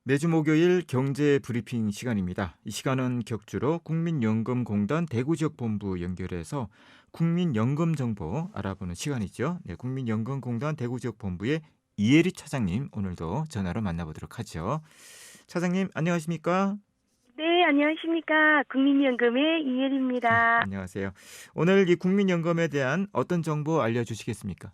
매주 목요일 경제 브리핑 시간입니다. 이 시간은 격주로 국민연금공단 대구지역본부 연결해서 국민연금 정보 알아보는 시간이죠. 네, 국민연금공단 대구지역본부의 이혜리 차장님 오늘도 전화로 만나보도록 하죠. 차장님 안녕하십니까? 네, 안녕하십니까. 국민연금의 네, 이혜리입니다. 안녕하세요. 오늘 이 국민연금에 대한 어떤 정보 알려주시겠습니까?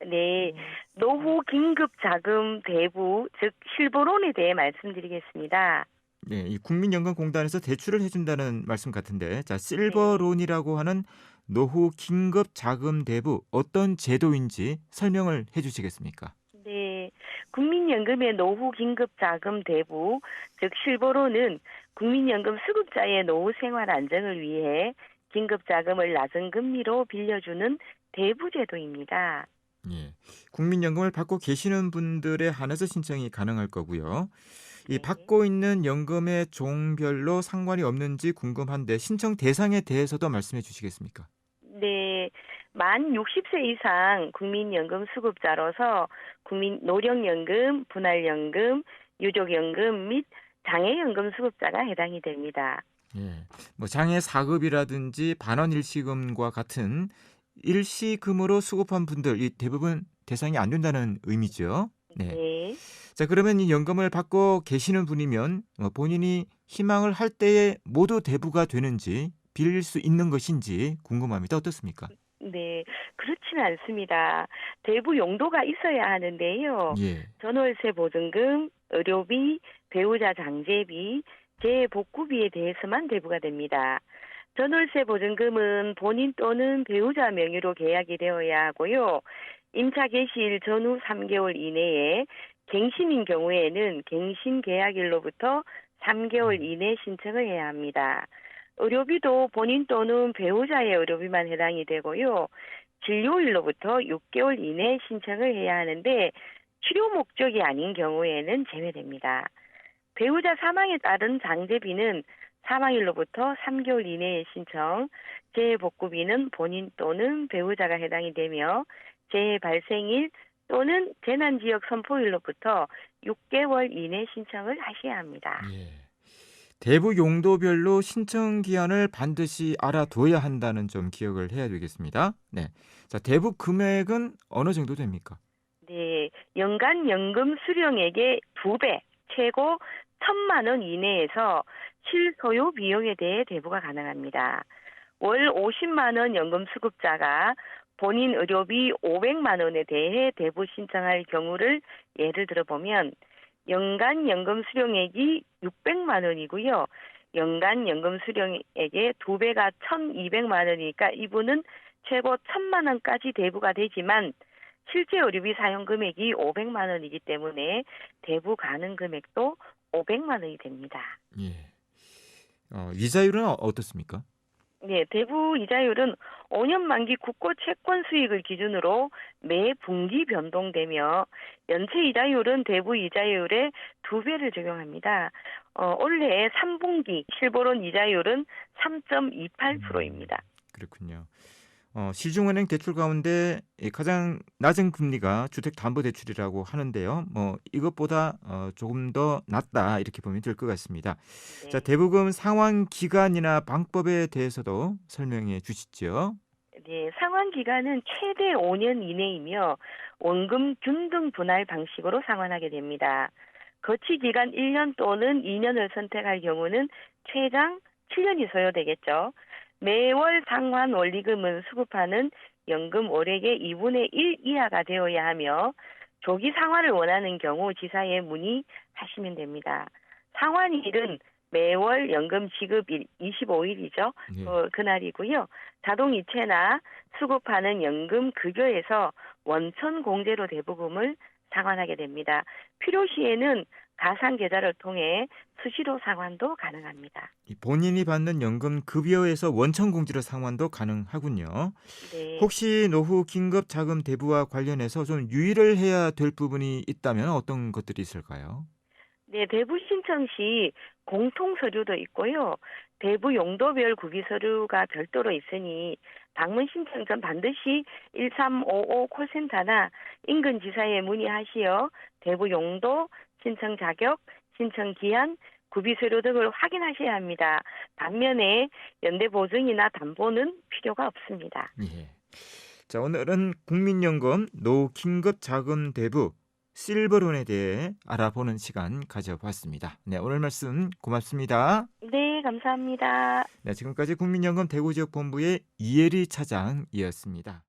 네, 노후 긴급자금 대부, 즉 실보론에 대해 말씀드리겠습니다. 네, 이 국민연금공단에서 대출을 해준다는 말씀 같은데, 자, 네, 실버론이라고 하는 노후 긴급 자금 대부 어떤 제도인지 설명을 해주시겠습니까? 네, 국민연금의 노후 긴급자금 대부, 즉 실보론은 국민연금 수급자의 노후 생활 안정을 위해 긴급자금을 낮은 금리로 빌려주는 대부제도입니다. 예, 국민연금을 받고 계시는 분들에 한해서 신청이 가능할 거고요. 이 네. 받고 있는 연금의 종별로 상관이 없는지 궁금한데 신청 대상에 대해서도 말씀해 주시겠습니까? 네, 만 60세 이상 국민연금 수급자로서 국민 노령연금, 분할연금, 유족연금 및 장애연금 수급자가 해당이 됩니다. 예, 뭐 장애 사급이라든지 반원 일시금과 같은 일시금으로 수급한 분들 이 대부분 대상이 안 된다는 의미죠. 네. 네. 자, 그러면 이 연금을 받고 계시는 분이면 본인이 희망을 할 때에 모두 대부가 되는지 빌릴 수 있는 것인지 궁금합니다. 어떻습니까? 네, 그렇지는 않습니다. 대부 용도가 있어야 하는데요. 예. 전월세 보증금, 의료비, 배우자 장제비, 재복구비에 대해서만 대부가 됩니다. 전월세 보증금은 본인 또는 배우자 명의로 계약이 되어야 하고요. 임차 개시일 전후 3개월 이내에 갱신인 경우에는 갱신 계약일로부터 3개월 이내 신청을 해야 합니다. 의료비도 본인 또는 배우자의 의료비만 해당이 되고요. 진료일로부터 6개월 이내 신청을 해야 하는데 치료 목적이 아닌 경우에는 제외됩니다. 배우자 사망에 따른 장제비는 사망일로부터 3개월 이내에 신청, 재해복구비는 본인 또는 배우자가 해당이 되며 재해 발생일 또는 재난지역 선포일로부터 6개월 이내 신청을 하셔야 합니다. 예. 대부 용도별로 신청 기한을 반드시 알아둬야 한다는 점 기억을 해야 되겠습니다. 네. 자, 대부 금액은 어느 정도 됩니까? 네, 연간 연금 수령액의 2배, 최고 1,000만 원 이내에서 실소요 비용에 대해 대부가 가능합니다. 월 50만 원 연금 수급자가 본인 의료비 500만 원에 대해 대부 신청할 경우를 예를 들어보면 연간 연금 수령액이 600만 원이고요. 연간 연금 수령액의 2배가 1,200만 원이니까 이분은 최고 1,000만 원까지 대부가 되지만 실제 의료비 사용 금액이 500만 원이기 때문에 대부 가능 금액도 500만 원이 됩니다. 예. 이자율은 어떻습니까? 네, 대부 이자율은 5년 만기 국고 채권 수익을 기준으로 매 분기 변동되며 연체 이자율은 대부 이자율의 2배를 적용합니다. 올해 3분기 실보론 이자율은 3.28%입니다. 그렇군요. 시중은행 대출 가운데 가장 낮은 금리가 주택담보대출이라고 하는데요. 뭐 이것보다 조금 더 낮다 이렇게 보면 될 것 같습니다. 자, 네. 대부분 상환 기간이나 방법에 대해서도 설명해 주시죠. 네, 상환 기간은 최대 5년 이내이며 원금 균등 분할 방식으로 상환하게 됩니다. 거치 기간 1년 또는 2년을 선택할 경우는 최장 7년이 소요되겠죠. 매월 상환 원리금은 수급하는 연금 월액의 2분의 1 이하가 되어야 하며 조기 상환을 원하는 경우 지사에 문의하시면 됩니다. 상환일은 매월 연금 지급일 25일이죠. 예. 그날이고요. 자동이체나 수급하는 연금 급여에서 원천 공제로 대부금을 상환하게 됩니다. 필요시에는 가상 계좌를 통해 수시로 상환도 가능합니다. 이 본인이 받는 연금 급여에서 원천 공제로 상환도 가능하군요. 네. 혹시 노후 긴급 자금 대부와 관련해서 좀 유의를 해야 될 부분이 있다면 어떤 것들이 있을까요? 네, 대부 신청 시 공통 서류도 있고요. 대부 용도별 구비 서류가 별도로 있으니 방문 신청 전 반드시 1355 콜센터나 인근 지사에 문의하시어 대부 용도, 신청 자격, 신청 기한, 구비서류 등을 확인하셔야 합니다. 반면에 연대보증이나 담보는 필요가 없습니다. 예. 자, 오늘은 국민연금 노긴급 자금 대부 실버론에 대해 알아보는 시간 가져봤습니다. 네, 오늘 말씀 고맙습니다. 네, 감사합니다. 네, 지금까지 국민연금 대구지역본부의 이혜리 차장이었습니다.